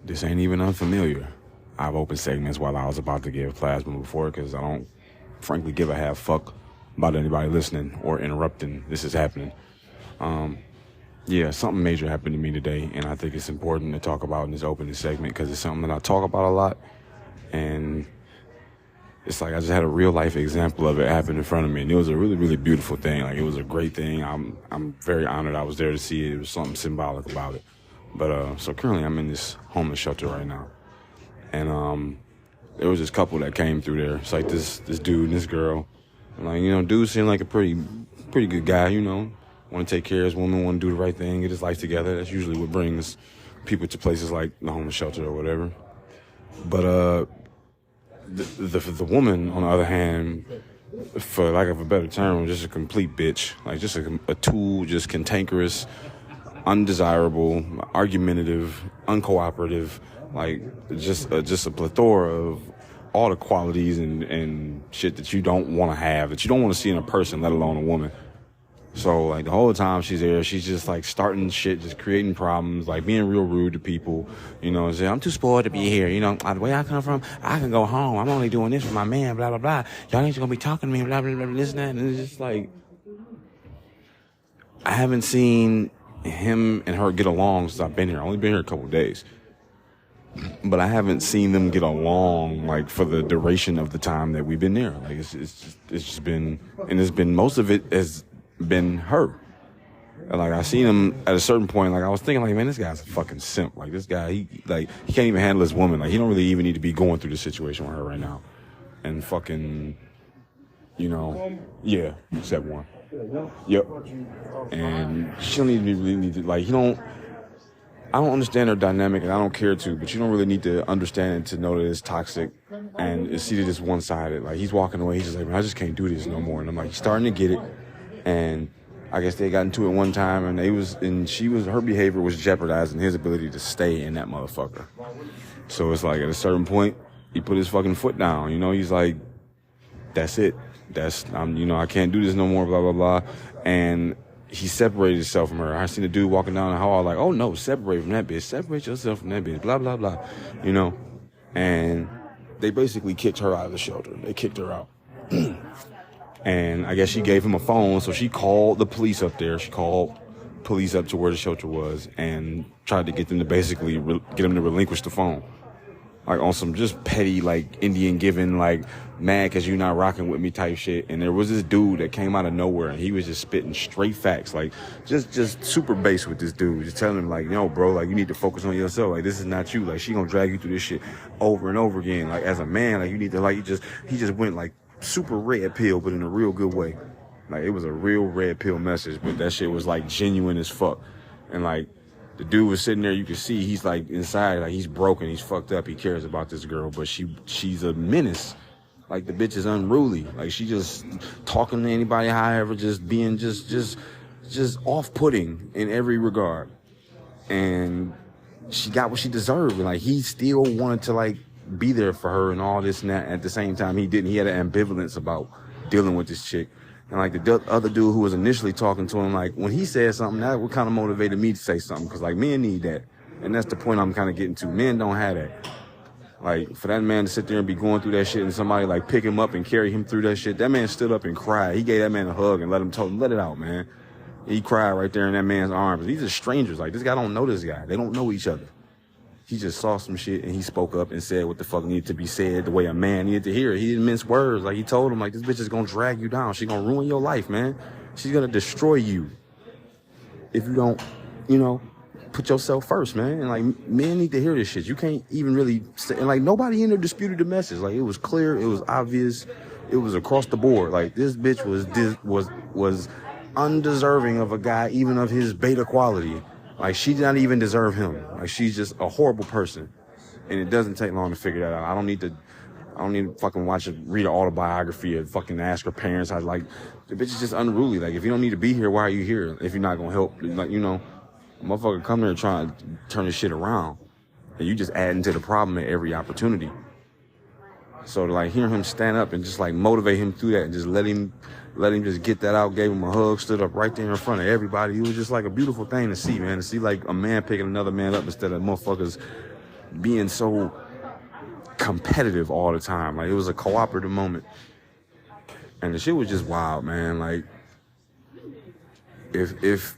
This ain't even unfamiliar. I've opened segments while I was about to give plasma before because I don't, frankly, give a half fuck about anybody listening or interrupting. This is happening. Yeah, something major happened to me today, and I think it's important to talk about in this opening segment because it's something that I talk about a lot, and it's like I just had a real life example of it happen in front of me, and it was a really, really beautiful thing. Like, it was a great thing. I'm very honored I was there to see it. It was something symbolic about it. But so currently I'm in this homeless shelter right now, and there was this couple that came through there. It's like this dude and this girl, and like, you know, dude seemed like a pretty good guy, you know, want to take care of his woman, want to do the right thing, get his life together. That's usually what brings people to places like the homeless shelter or whatever. But the woman, on the other hand, for lack of a better term, was just a complete bitch. Like, just a tool, just cantankerous, undesirable, argumentative, uncooperative, like just a plethora of all the qualities and shit that you don't want to have, that you don't want to see in a person, let alone a woman. So, like, the whole time she's there, she's just, like, starting shit, just creating problems, like, being real rude to people, you know, saying, I'm too spoiled to be here, you know, the way I come from, I can go home, I'm only doing this for my man, blah, blah, blah, y'all ain't gonna be talking to me, blah, blah, blah, this and that, and it's just, like, I haven't seen him and her get along since I've been here. I've only been here a couple of days, but I haven't seen them get along, like, for the duration of the time that we've been there. Like, it's just been, and it's been, most of it has been her. And, like, I seen him at a certain point, like, I was thinking, like, man, this guy's a fucking simp. Like, this guy, he can't even handle his woman. Like, he don't really even need to be going through the situation with her right now. And fucking, you know, yeah, except one. Yep. And she don't really need to, like, I don't understand her dynamic, and I don't care to, but you don't really need to understand it to know that it's toxic and see that it's one-sided. Like, he's walking away, he's just like, man, I just can't do this no more. And I'm like, he's starting to get it. And I guess they got into it one time, and her behavior was jeopardizing his ability to stay in that motherfucker. So it's like, at a certain point, he put his fucking foot down, you know, he's like, that's it. I can't do this no more, blah, blah, blah. And he separated himself from her. I seen a dude walking down the hall, like, oh no, separate from that bitch. Separate yourself from that bitch, blah, blah, blah, you know. And they basically kicked her out of the shelter. They kicked her out. And I guess she gave him a phone, so she called the police up there. She called police up to where the shelter was and tried to get them to basically get them to relinquish the phone. Like, on some just petty, like, Indian giving, like, mad because you're not rocking with me type shit. And there was this dude that came out of nowhere, and he was just spitting straight facts, like, just super base with this dude, just telling him, like, yo, bro, like, you need to focus on yourself. Like, this is not you. Like, she gonna drag you through this shit over and over again. Like, as a man, like, you need to, like, he just went, like, super red pill, but in a real good way. Like, it was a real red pill message, but that shit was, like, genuine as fuck. And, like, the dude was sitting there, you could see he's, like, inside, like, he's broken, he's fucked up, he cares about this girl, but she's a menace. Like, the bitch is unruly. Like, she just talking to anybody, however, just being just off-putting in every regard. And she got what she deserved. And, like, he still wanted to, like, be there for her and all this and that. At the same time, he didn't. He had an ambivalence about dealing with this chick. And like the other dude who was initially talking to him, like when he said something, that what kind of motivated me to say something. Cause like men need that. And that's the point I'm kind of getting to. Men don't have that. Like for that man to sit there and be going through that shit and somebody like pick him up and carry him through that shit. That man stood up and cried. He gave that man a hug and let it out, man. He cried right there in that man's arms. These are strangers. Like this guy don't know this guy. They don't know each other. He just saw some shit and he spoke up and said what the fuck needed to be said the way a man needed to hear it. He didn't mince words. Like he told him, like, this bitch is gonna drag you down. She's gonna ruin your life, man. She's gonna destroy you if you don't, put yourself first, man. And like men need to hear this shit. You can't even really say, and like nobody in there disputed the message. Like it was clear, it was obvious, it was across the board. Like this bitch was undeserving of a guy, even of his beta quality. Like, she did not even deserve him. Like, she's just a horrible person. And it doesn't take long to figure that out. I don't need to fucking read an autobiography or fucking ask her parents. The bitch is just unruly. Like, if you don't need to be here, why are you here? If you're not gonna help, like, motherfucker come here trying to turn this shit around. And you just adding to the problem at every opportunity. So to, like, hear him stand up and just, like, motivate him through that and just let him just get that out, gave him a hug, stood up right there in front of everybody. It was just like a beautiful thing to see, man. To see like a man picking another man up instead of motherfuckers being so competitive all the time. Like it was a cooperative moment. And the shit was just wild, man. Like if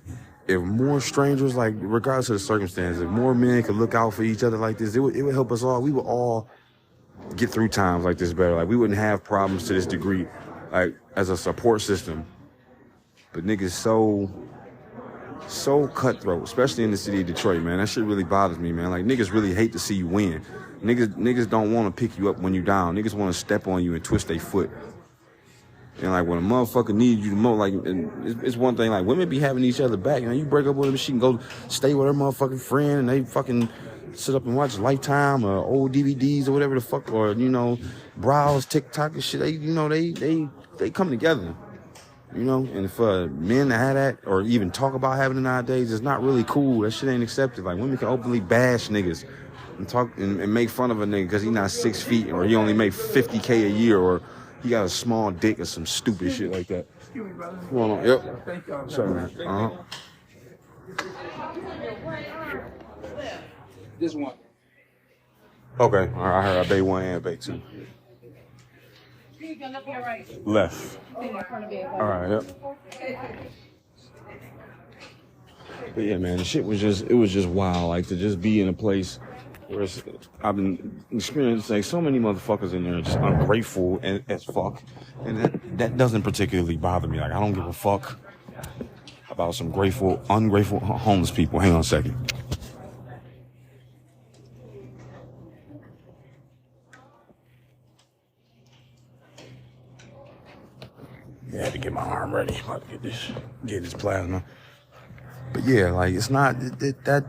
more strangers, like regardless of the circumstances, if more men could look out for each other like this, it would help us all. We would all get through times like this better. Like we wouldn't have problems to this degree. Like, as a support system. But niggas so cutthroat, especially in the city of Detroit, man. That shit really bothers me, man. Like, niggas really hate to see you win. Niggas don't want to pick you up when you down. Niggas want to step on you and twist their foot. And, like, when a motherfucker needs you the most, like, it's one thing, like, women be having each other back. You break up with them, she can go stay with her motherfucking friend, and they fucking sit up and watch Lifetime or old DVDs or whatever the fuck, or, browse TikTok and shit. They come together, and for men to have that or even talk about having it nowadays, it's not really cool. That shit ain't accepted. Like, women can openly bash niggas and talk and make fun of a nigga because he's not 6 feet or he only make $50K a year or he got a small dick or some stupid shit like that. Excuse me, brother. What's going on? Yep. Thank y'all. Sorry, man. This one. Okay. All right. I heard I bay one and bay two. Left. All right. Yep. But yeah, man, the shit was just wild. Like to just be in a place where I've been experiencing so many motherfuckers in there just ungrateful as fuck, and that doesn't particularly bother me. Like I don't give a fuck about some ungrateful homeless people. Hang on a second. I had to get my arm ready. I'm about to get this plasma. But yeah, like it's not that.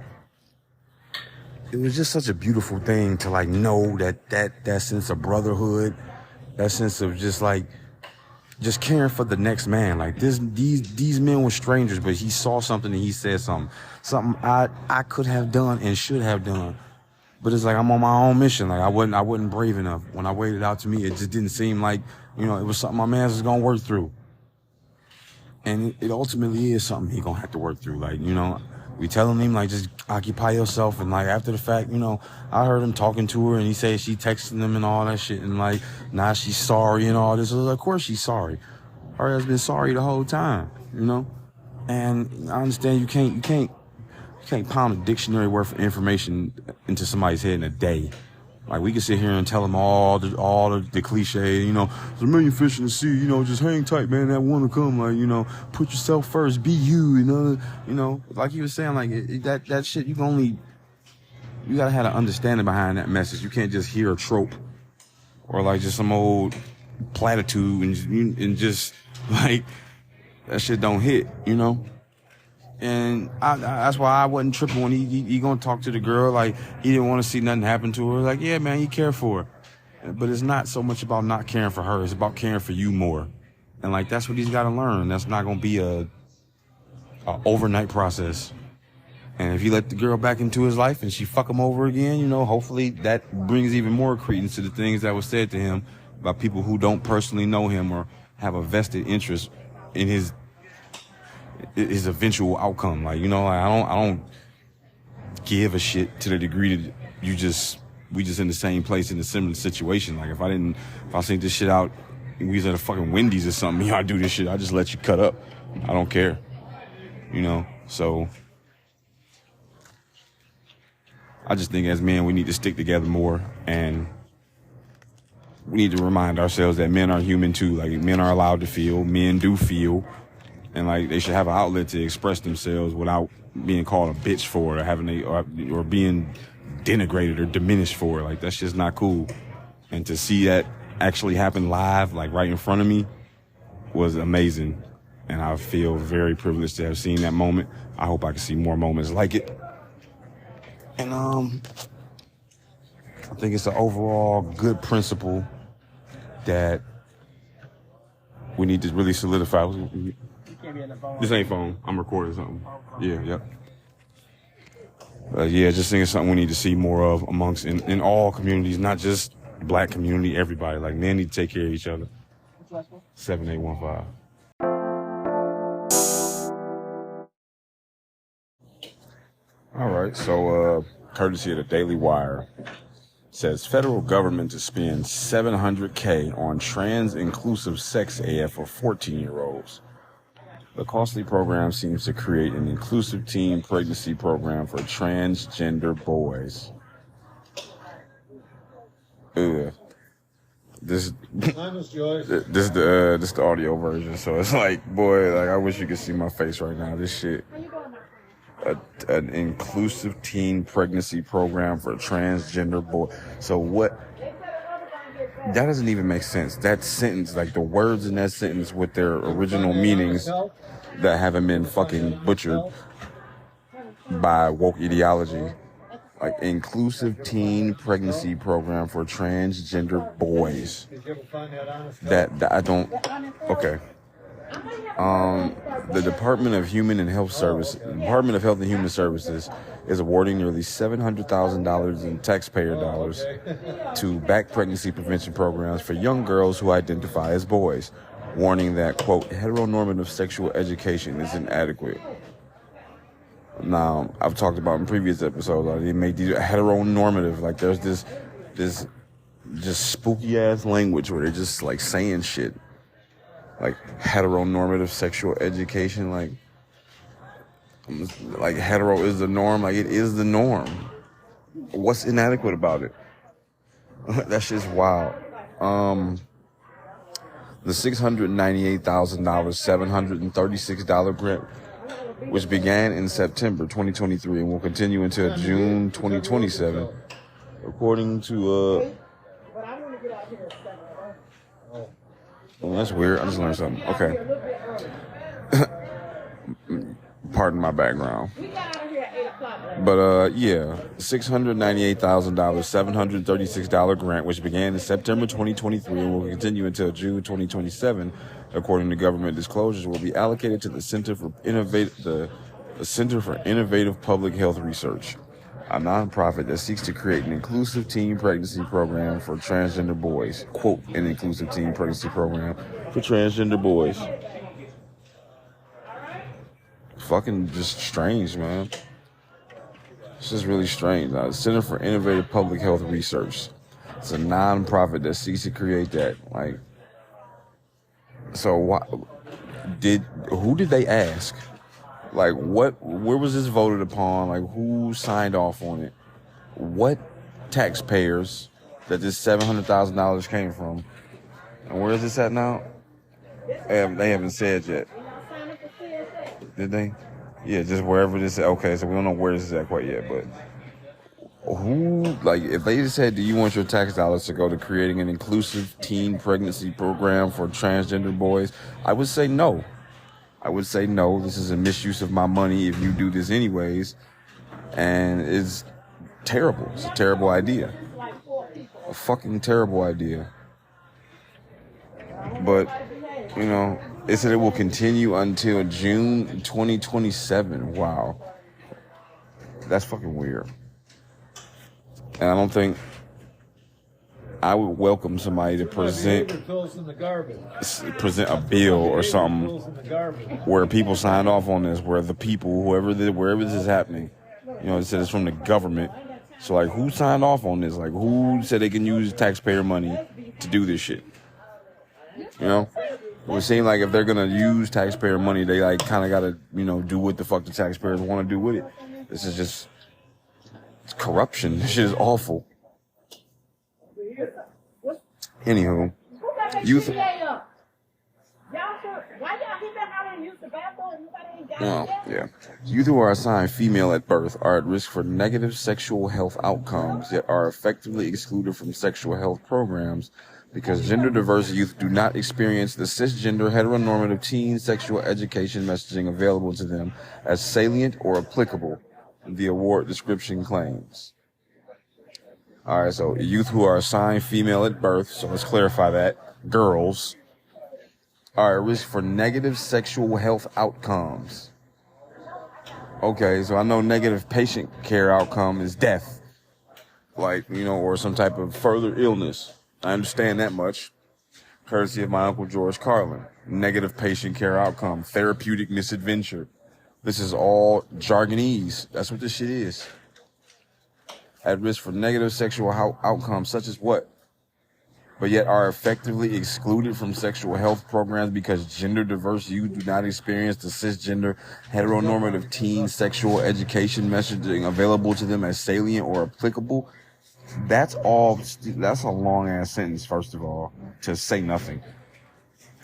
It was just such a beautiful thing to like know that sense of brotherhood, that sense of just just caring for the next man. Like these men were strangers, but he saw something and he said something I could have done and should have done. But it's like I'm on my own mission. Like I wasn't brave enough. When I waited out to me, it just didn't seem like it was something my man was gonna work through. And it ultimately is something he gonna have to work through. Like, we telling him, like, just occupy yourself. And, like, after the fact, I heard him talking to her and he said she texting him and all that shit. And, like, now she's sorry and all this. Of course she's sorry. Her has been sorry the whole time, And I understand you can't pound a dictionary worth of information into somebody's head in a day. Like, we can sit here and tell them all the cliche, there's a million fish in the sea, just hang tight, man, that one will come, like, put yourself first, be you, like he was saying, like, that shit, you gotta have an understanding behind that message. You can't just hear a trope or, like, just some old platitude and just, like, that shit don't hit, And that's why I wasn't tripping when he gonna talk to the girl. Like, he didn't want to see nothing happen to her. Like, yeah, man, he cared for her. But it's not so much about not caring for her. It's about caring for you more. And, like, that's what he's got to learn. That's not going to be a overnight process. And if he let the girl back into his life and she fuck him over again, you know, hopefully that brings even more credence to the things that was said to him by people who don't personally know him or have a vested interest in his eventual outcome. Like, you know, like I don't give a shit to the degree that we just in the same place in a similar situation. Like if I seen this shit out and we was at a fucking Wendy's or something, y'all do this shit, I just let you cut up. I don't care. You know, so I just think as men we need to stick together more, and we need to remind ourselves that men are human too. Like men are allowed to feel, men do feel, and like they should have an outlet to express themselves without being called a bitch for it or being denigrated or diminished for it. Like that's just not cool. And to see that actually happen live, like right in front of me, was amazing. And I feel very privileged to have seen that moment. I hope I can see more moments like it. And I think it's an overall good principle that we need to really solidify. This ain't phone. I'm recording something. Yeah, yep. Yeah, just think it's something we need to see more of amongst in all communities, not just black community, everybody. Like men need to take care of each other. 7815. All right, so courtesy of the Daily Wire, says federal government to spend $700K on trans-inclusive sex AF for 14-year-olds. The costly program seems to create an inclusive teen pregnancy program for transgender boys. This is the audio version, so it's like, boy, like I wish you could see my face right now. This shit. An inclusive teen pregnancy program for transgender boys. So what? That doesn't even make sense. That sentence, like the words in that sentence with their original meanings that haven't been fucking butchered by woke ideology. Like inclusive teen pregnancy program for transgender boys. That I don't. Okay. The Department of Health and Human Services is awarding nearly $700,000 in taxpayer dollars to back pregnancy prevention programs for young girls who identify as boys, warning that, quote, heteronormative sexual education is inadequate. Now, I've talked about in previous episodes, they make these heteronormative, like there's this just spooky ass language where they're just like saying shit. Like heteronormative sexual education, like hetero is the norm, like it is the norm. What's inadequate about it? That shit's wild. The $698,000, $736 grant, which began in September 2023 and will continue until June 2027, according to oh, that's weird. I just learned something. Okay. Pardon my background. But, yeah, $698,000, $736 grant, which began in September 2023 and will continue until June 2027, according to government disclosures, will be allocated to the Center for Innovative Public Health Research, a nonprofit that seeks to create an inclusive teen pregnancy program for transgender boys. Quote, an inclusive teen pregnancy program for transgender boys. Fucking just strange, man. It's just really strange. Center for Innovative Public Health Research. It's a nonprofit that seeks to create that. Like, so who did they ask? Like, where was this voted upon? Like, who signed off on it? What taxpayers that this $700,000 came from? And where is this at now? They haven't said yet. Did they? Yeah, just wherever this is. Okay, so we don't know where this is at quite yet, but who, like, if they just said, do you want your tax dollars to go to creating an inclusive teen pregnancy program for transgender boys? I would say no. This is a misuse of my money if you do this anyways. And it's terrible. It's a terrible idea. A fucking terrible idea. But, you know, it said it will continue until June 2027. Wow. That's fucking weird. And I don't think I would welcome somebody to present a bill or something where people signed off on this, where the people, wherever this is happening, it said it's from the government. So, like, who signed off on this? Like, who said they can use taxpayer money to do this shit? It would seem like if they're going to use taxpayer money, they, like, kind of got to, do what the fuck the taxpayers want to do with it. This is just it's corruption. This shit is awful. Anywho, youth. Youth who are assigned female at birth are at risk for negative sexual health outcomes, yet are effectively excluded from sexual health programs because gender diverse youth do not experience the cisgender heteronormative teen sexual education messaging available to them as salient or applicable, the award description claims. All right, so youth who are assigned female at birth, so let's clarify that, girls, are at risk for negative sexual health outcomes. Okay, so I know negative patient care outcome is death, or some type of further illness. I understand that much, courtesy of my Uncle George Carlin. Negative patient care outcome, therapeutic misadventure. This is all jargonese. That's what this shit is. At risk for negative sexual outcomes, such as what? But yet are effectively excluded from sexual health programs because gender diverse youth do not experience the cisgender heteronormative teen sexual education messaging available to them as salient or applicable. That's a long ass sentence, first of all, to say nothing.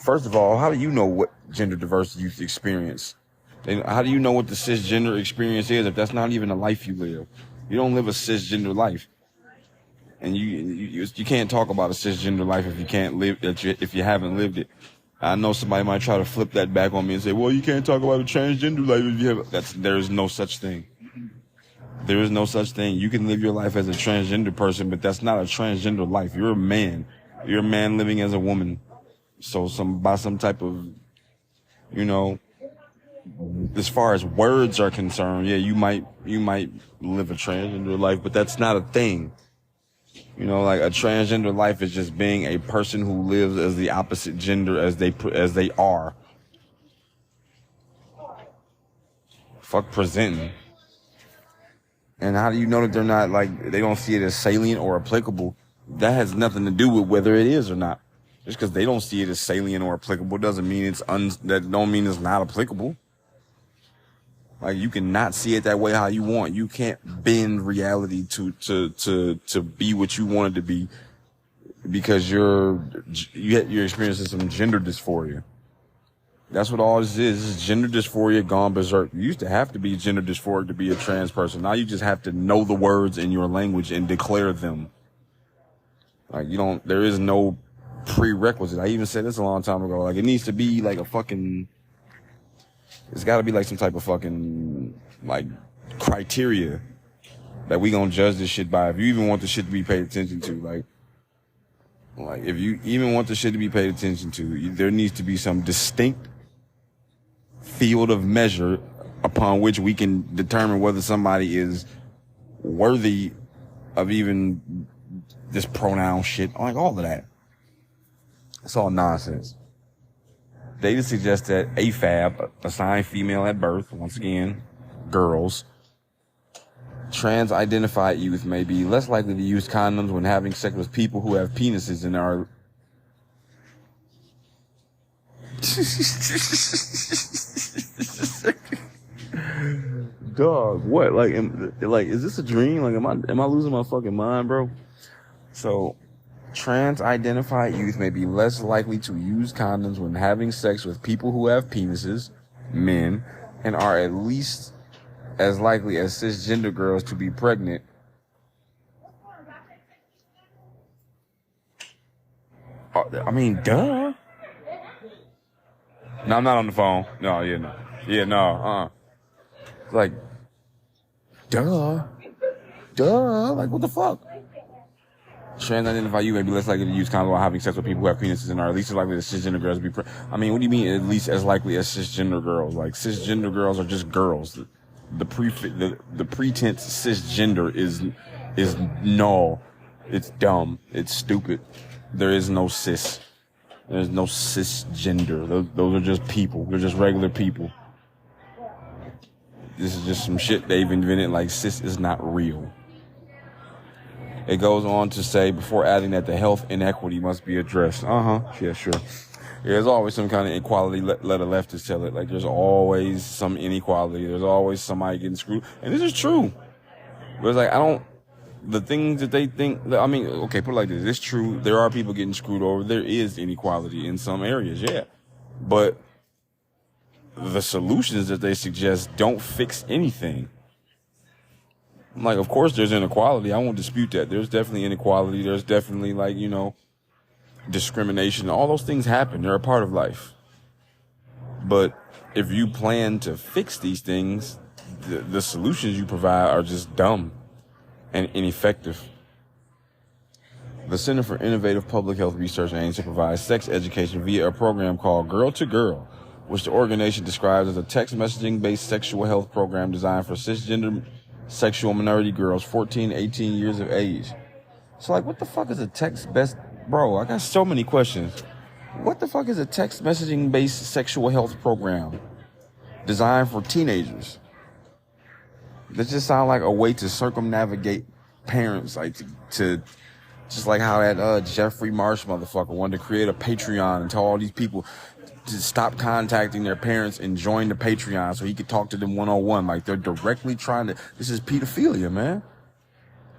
First of all, how do you know what gender diverse youth experience? How do you know what the cisgender experience is if that's not even a life you live? You don't live a cisgender life. And you can't talk about a cisgender life if you haven't lived it. I know somebody might try to flip that back on me and say, well, you can't talk about a transgender life if you have. There is no such thing. There is no such thing. You can live your life as a transgender person, but that's not a transgender life. You're a man. You're a man living as a woman. So by some type of, as far as words are concerned, yeah, you might live a transgender life, but that's not a thing. Like a transgender life is just being a person who lives as the opposite gender as they are. Fuck presenting. And how do you know that they're not, they don't see it as salient or applicable? That has nothing to do with whether it is or not. Just because they don't see it as salient or applicable doesn't mean that don't mean it's not applicable. Like, you cannot see it that way how you want. You can't bend reality to be what you want it to be because you're experiencing some gender dysphoria. That's what all this is. This is gender dysphoria gone berserk. You used to have to be gender dysphoric to be a trans person. Now you just have to know the words in your language and declare them. There is no prerequisite. I even said this a long time ago. It needs to be it's got to be some type of fucking criteria that we gonna judge this shit by. If you even want the shit to be paid attention to, if you even want the shit to be paid attention to, there needs to be some distinct field of measure upon which we can determine whether somebody is worthy of even this pronoun shit, all of that. It's all nonsense. Data suggests that AFAB, assigned female at birth, once again, girls, trans-identified youth may be less likely to use condoms when having sex with people who have penises and are... Dog, what? Is this a dream? Am I losing my fucking mind, bro? So, trans-identified youth may be less likely to use condoms when having sex with people who have penises, men, and are at least as likely as cisgender girls to be pregnant. Duh. No, I'm not on the phone. No, yeah, no. Yeah, no, duh. What the fuck? Trans-identified youth may be less likely to use condoms while having sex with people who have penises and are at least as likely as cisgender girls to be pregnant. What do you mean at least as likely as cisgender girls? Cisgender girls are just girls. the pretense cisgender is null. It's dumb. It's stupid. There is no cis. There's no cisgender. Those are just people. They're just regular people. This is just some shit they've invented. Like, cis is not real. It goes on to say, before adding that the health inequity must be addressed. Yeah, sure. There's always some kind of inequality. Let a leftist tell it. Like, there's always some inequality. There's always somebody getting screwed. And this is true. But it's like, the things that they think, I mean, okay, put it like this. It's true. There are people getting screwed over. There is inequality in some areas, yeah. But the solutions that they suggest don't fix anything. Like, of course there's inequality. I won't dispute that. There's definitely inequality. There's definitely, like, discrimination. All those things happen. They're a part of life. But if you plan to fix these things, the solutions you provide are just dumb and ineffective. The Center for Innovative Public Health Research aims to provide sex education via a program called Girl to Girl, which the organization describes as a text messaging-based sexual health program designed for cisgender sexual minority girls 14 to 18 years of age. So, like, what the fuck is a text-based... Bro, I got so many questions. What the fuck is a text messaging-based sexual health program designed for teenagers? That just sounds like a way to circumnavigate parents, like to just like how that Jeffrey Marsh motherfucker wanted to create a Patreon and tell all these people to stop contacting their parents and join the Patreon so he could talk to them one-on-one. Like, they're directly trying to... This is pedophilia, man.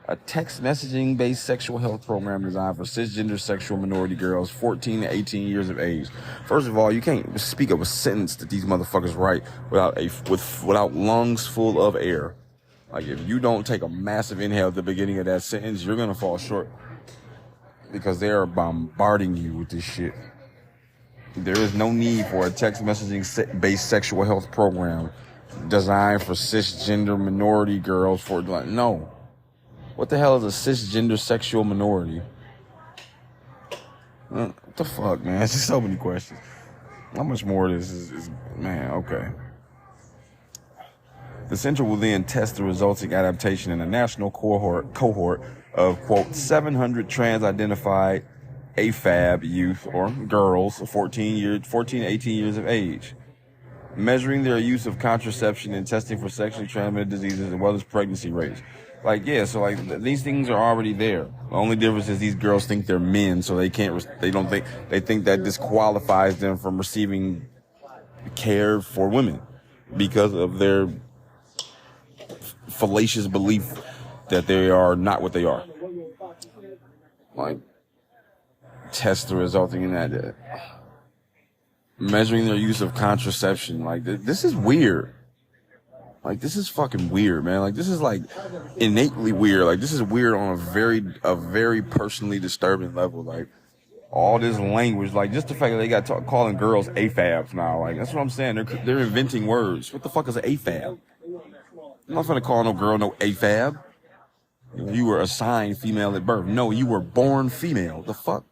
A text messaging based sexual health program designed for cisgender sexual minority girls 14 to 18 years of age. First of all, you can't speak of a sentence that these motherfuckers write without lungs full of air. Like, if you don't take a massive inhale at the beginning of that sentence, you're gonna fall short, because they are bombarding you with this shit. There is no need for a text messaging based sexual health program designed for cisgender minority girls no. What the hell is a cisgender sexual minority? What the fuck, man? It's just so many questions. How much more of this is man, okay. The center will then test the resulting adaptation in a national cohort of, quote, 700 trans-identified AFAB youth or girls 14 to 18 years of age, measuring their use of contraception and testing for sexually transmitted diseases as well as pregnancy rates. Like, yeah, so like these things are already there. The only difference is these girls think they're men, so they think that disqualifies them from receiving care for women because of their fallacious belief that they are not what they are. Like, test the resulting in that. Measuring their use of contraception. Like, this is weird. Like, this is fucking weird, man. Like, this is, like, innately weird. Like, this is weird on a very personally disturbing level. Like, all this language, like, just the fact that they got calling girls AFABs now. Like, that's what I'm saying. They're inventing words. What the fuck is an AFAB? I'm not gonna call no girl no AFAB. You were assigned female at birth. No, you were born female. The fuck?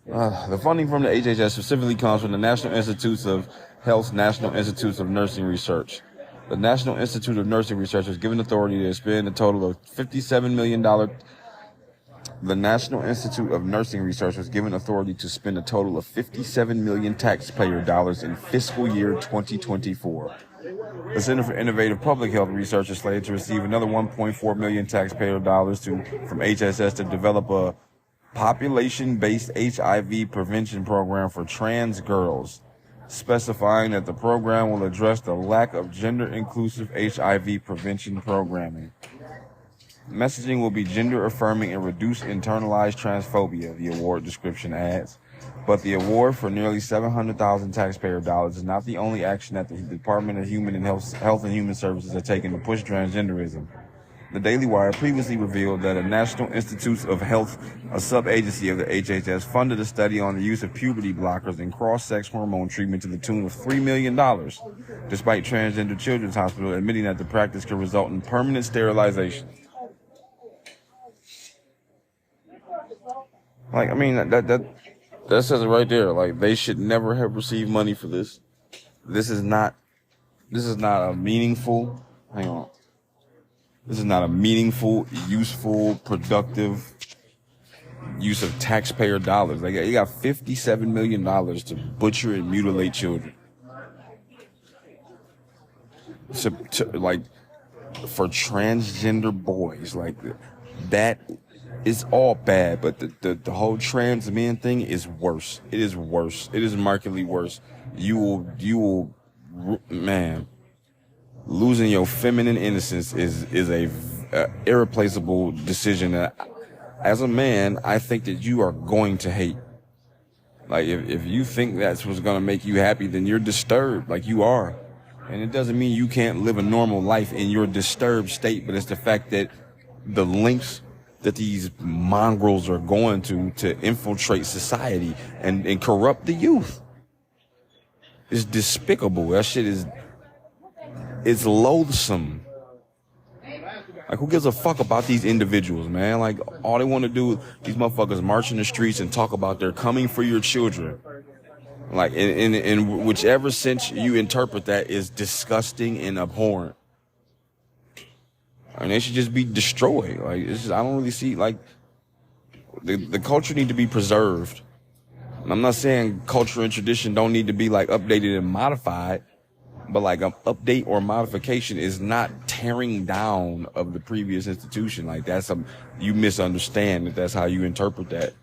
The funding from the HHS specifically comes from the National Institutes of Health's National Institutes of Nursing Research. The National Institute of Nursing Research was given authority to spend a total of $57 million. The National Institute of Nursing Research was given authority to spend a total of $57 million taxpayer dollars in fiscal year 2024. The Center for Innovative Public Health Research is slated to receive another $1.4 million taxpayer dollars from HSS to develop a population-based HIV prevention program for trans girls, specifying that the program will address the lack of gender-inclusive HIV prevention programming. Messaging will be gender-affirming and reduce internalized transphobia, the award description adds. But the award for nearly $700,000 taxpayer dollars is not the only action that the Department of Health and Human Services has taken to push transgenderism. The Daily Wire previously revealed that a National Institutes of Health, a sub-agency of the HHS, funded a study on the use of puberty blockers and cross-sex hormone treatment to the tune of $3 million, despite Transgender Children's Hospital admitting that the practice could result in permanent sterilization. Like, I mean, that says it right there. Like, they should never have received money for this. This is not This is not a meaningful, hang on. This is not a meaningful, useful, productive use of taxpayer dollars. Like, you got $57 million to butcher and mutilate children. Like, for transgender boys, like, that is all bad, but the whole trans men thing is worse. It is worse. It is markedly worse. You will, man, losing your feminine innocence is a irreplaceable decision that, as a man, I think that you are going to hate. Like, if you think that's what's going to make you happy, then you're disturbed, like you are. And it doesn't mean you can't live a normal life in your disturbed state, but it's the fact that the lengths that these mongrels are going to infiltrate society and corrupt the youth is despicable. That shit it's loathsome. Like, who gives a fuck about these individuals, man? Like, all they want to do, these motherfuckers march in the streets and talk about they're coming for your children. Like, in whichever sense you interpret that is disgusting and abhorrent. I mean, they should just be destroyed. Like, it's just, I don't really see, like, the culture need to be preserved. And I'm not saying culture and tradition don't need to be, like, updated and modified, but, like, an update or modification is not tearing down of the previous institution. Like, you misunderstand that that's how you interpret that.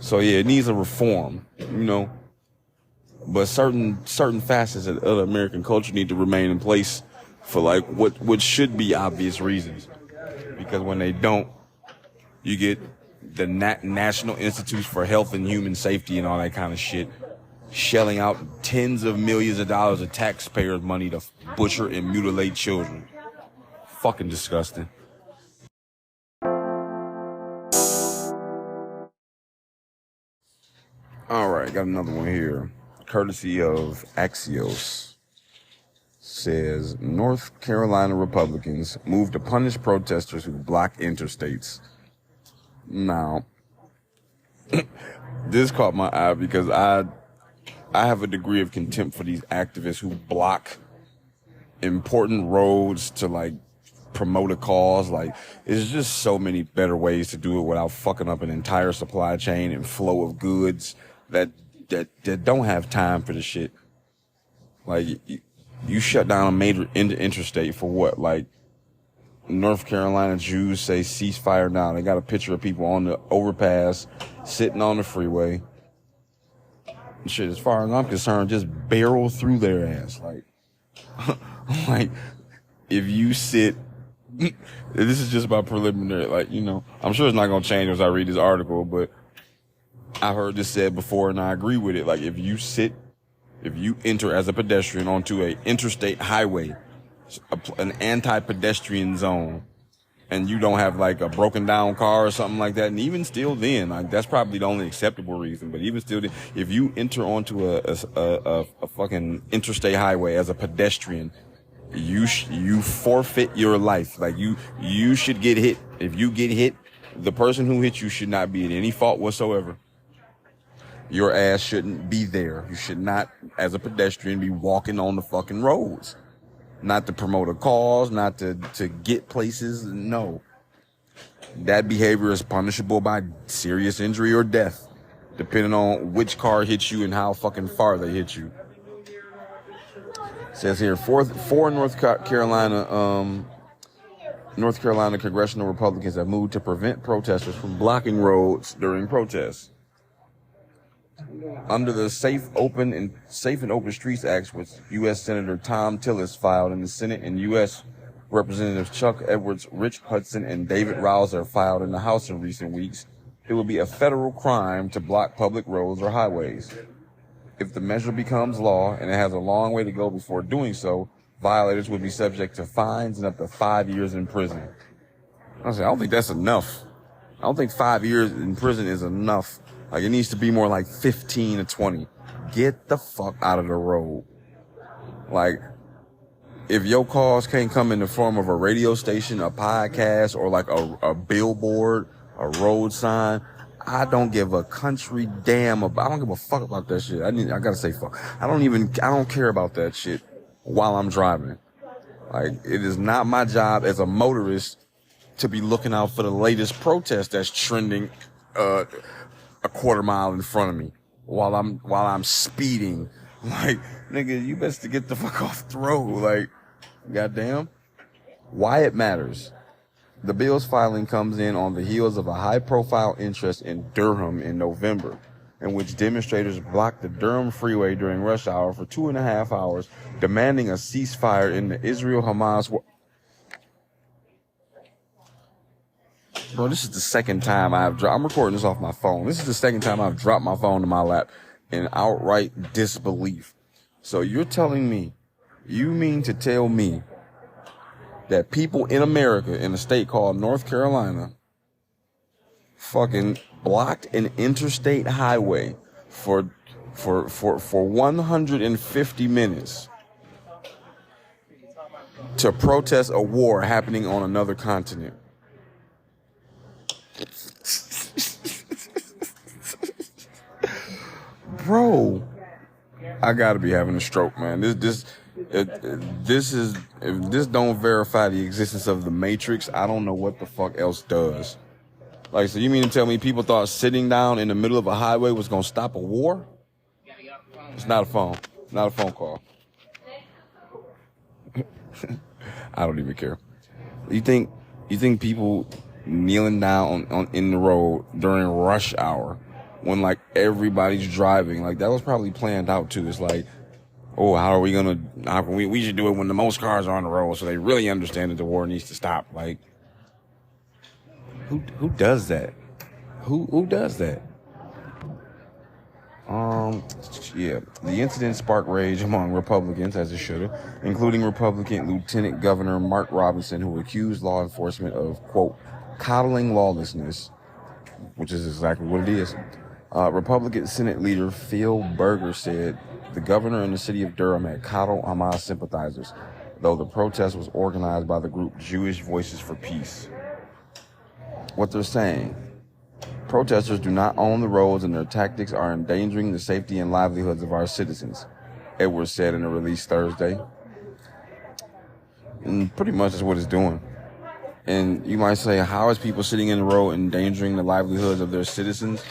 So yeah, it needs a reform, you know. But certain facets of American culture need to remain in place for, like, what should be obvious reasons. Because when they don't, you get the National Institute for Health and Human Safety and all that kind of shit shelling out tens of millions of dollars of taxpayers' money to butcher and mutilate children. Fucking disgusting. All right, got another one here. Courtesy of Axios. Says, North Carolina Republicans move to punish protesters who block interstates. Now, this caught my eye because I have a degree of contempt for these activists who block important roads to, like, promote a cause. Like, there's just so many better ways to do it without fucking up an entire supply chain and flow of goods that don't have time for the shit. Like, you shut down a major interstate for what? Like, North Carolina Jews say ceasefire now. They got a picture of people on the overpass sitting on the freeway. Shit, as far as I'm concerned, just barrel through their ass. Like, like, if you sit, this is just about preliminary, like, you know, I'm sure it's not going to change as I read this article, but I've heard this said before and I agree with it. Like, if you enter as a pedestrian onto a interstate highway, an anti-pedestrian zone, and you don't have, like, a broken down car or something like that, and even still then, like, that's probably the only acceptable reason, but even still then, if you enter onto a fucking interstate highway as a pedestrian, you forfeit your life. Like, you should get hit. If you get hit, the person who hit you should not be at any fault whatsoever. Your ass shouldn't be there. You should not, as a pedestrian, be walking on the fucking roads. Not to promote a cause, not to get places. No. That behavior is punishable by serious injury or death, depending on which car hits you and how fucking far they hit you. It says here, four North Carolina congressional Republicans have moved to prevent protesters from blocking roads during protests. Under the Safe and Open Streets Act, which U.S. Senator Tom Tillis filed in the Senate, and U.S. Representatives Chuck Edwards, Rich Hudson, and David Rouser filed in the House in recent weeks, it would be a federal crime to block public roads or highways. If the measure becomes law, and it has a long way to go before doing so, violators would be subject to fines and up to 5 years in prison. I don't think that's enough. I don't think 5 years in prison is enough. Like, it needs to be more like 15 to 20. Get the fuck out of the road. Like, if your cause can't come in the form of a radio station, a podcast, or like a billboard, a road sign, I don't give a country damn about, I don't give a fuck about that shit. I gotta say fuck. I don't care about that shit. while I'm driving. Like, it is not my job as a motorist to be looking out for the latest protest that's trending a quarter mile in front of me while I'm speeding. Like, nigga, you best to get the fuck off the road. Like, goddamn. Why it matters. The bill's filing comes in on the heels of a high-profile interest in Durham in November, in which demonstrators blocked the Durham freeway during rush hour for 2.5 hours, demanding a ceasefire in the Israel-Hamas war. Bro, this is the second time I'm recording this off my phone. This is the second time I've dropped my phone in my lap in outright disbelief. So you're telling me, you mean to tell me that people in America, in a state called North Carolina, fucking blocked an interstate highway for 150 minutes to protest a war happening on another continent? Bro, I gotta be having a stroke, man. This is, if this don't verify the existence of the Matrix, I don't know what the fuck else does. Like, so you mean to tell me people thought sitting down in the middle of a highway was gonna stop a war? It's not a phone. It's not a phone call. I don't even care. You think people kneeling down in the road during rush hour when like everybody's driving, like that was probably planned out too. It's like, oh, how can we should do it when the most cars are on the road so they really understand that the war needs to stop. Like, who does that? Who does that? Yeah, the incident sparked rage among Republicans, as it should have, including Republican Lieutenant Governor Mark Robinson, who accused law enforcement of, quote, coddling lawlessness, which is exactly what it is. Republican Senate Leader Phil Berger said the governor in the city of Durham had coddled Hamas sympathizers, though the protest was organized by the group Jewish Voices for Peace. What they're saying: protesters do not own the roads and their tactics are endangering the safety and livelihoods of our citizens, Edwards said in a release Thursday. And pretty much is what it's doing. And you might say, how is people sitting in the road endangering the livelihoods of their citizens?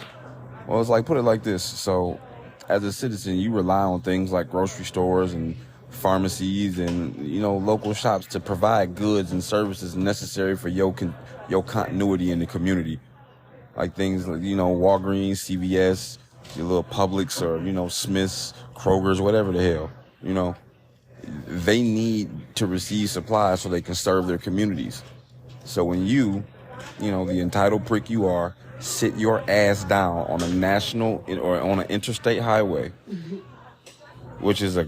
Well, it's like, put it like this. So, as a citizen, you rely on things like grocery stores and pharmacies and, local shops to provide goods and services necessary for your continuity in the community. Like things like, Walgreens, CVS, your little Publix, or, Smith's, Kroger's, whatever the hell, they need to receive supplies so they can serve their communities. So when you, the entitled prick you are, sit your ass down on a national or on an interstate highway, which is a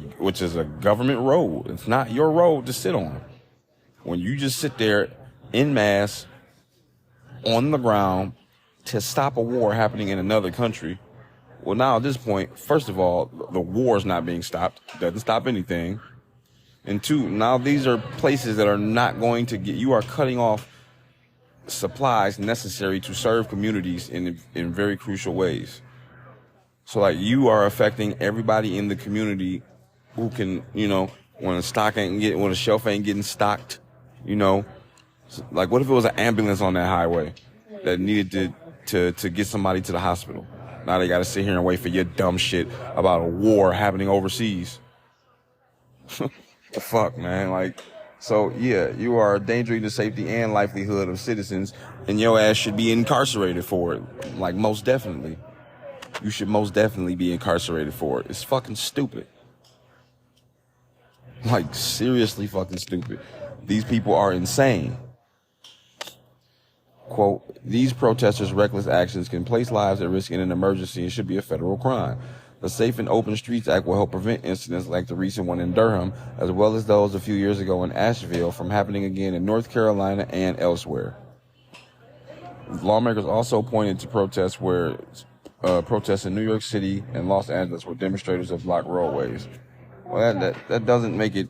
government road. It's not your road to sit on. When you just sit there en masse on the ground to stop a war happening in another country, well, now at this point, first of all, the war is not being stopped. Doesn't stop anything. And two, now these are places that are not going to you are cutting off supplies necessary to serve communities in very crucial ways. So like you are affecting everybody in the community who can, when a shelf ain't getting stocked, like what if it was an ambulance on that highway that needed to get somebody to the hospital? Now they got to sit here and wait for your dumb shit about a war happening overseas. The fuck, man? Like, so yeah, you are endangering the safety and livelihood of citizens, and your ass should be incarcerated for it. Like, most definitely. You should most definitely be incarcerated for it. It's fucking stupid. Like, seriously fucking stupid. These people are insane. Quote, these protesters' reckless actions can place lives at risk in an emergency and should be a federal crime. The Safe and Open Streets Act will help prevent incidents like the recent one in Durham, as well as those a few years ago in Asheville, from happening again in North Carolina and elsewhere. Lawmakers also pointed to protests in New York City and Los Angeles where demonstrators have blocked roadways. Well, that doesn't make it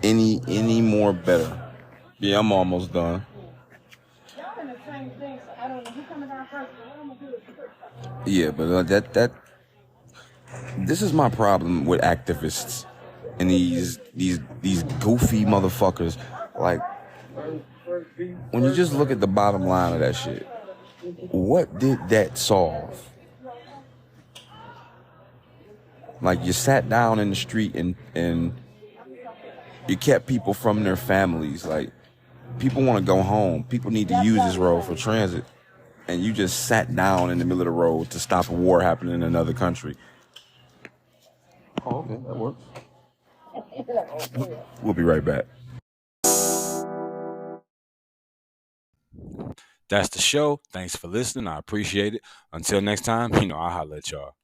any more better. Yeah, I'm almost done. Yeah, but this is my problem with activists. And these goofy motherfuckers, like, when you just look at the bottom line of that shit, what did that solve? Like, you sat down in the street and you kept people from their families. Like, people want to go home. People need to use this road for transit. And you just sat down in the middle of the road to stop a war happening in another country. Oh, okay, that works. We'll be right back. That's the show. Thanks for listening. I appreciate it. Until next time, I'll holler at y'all.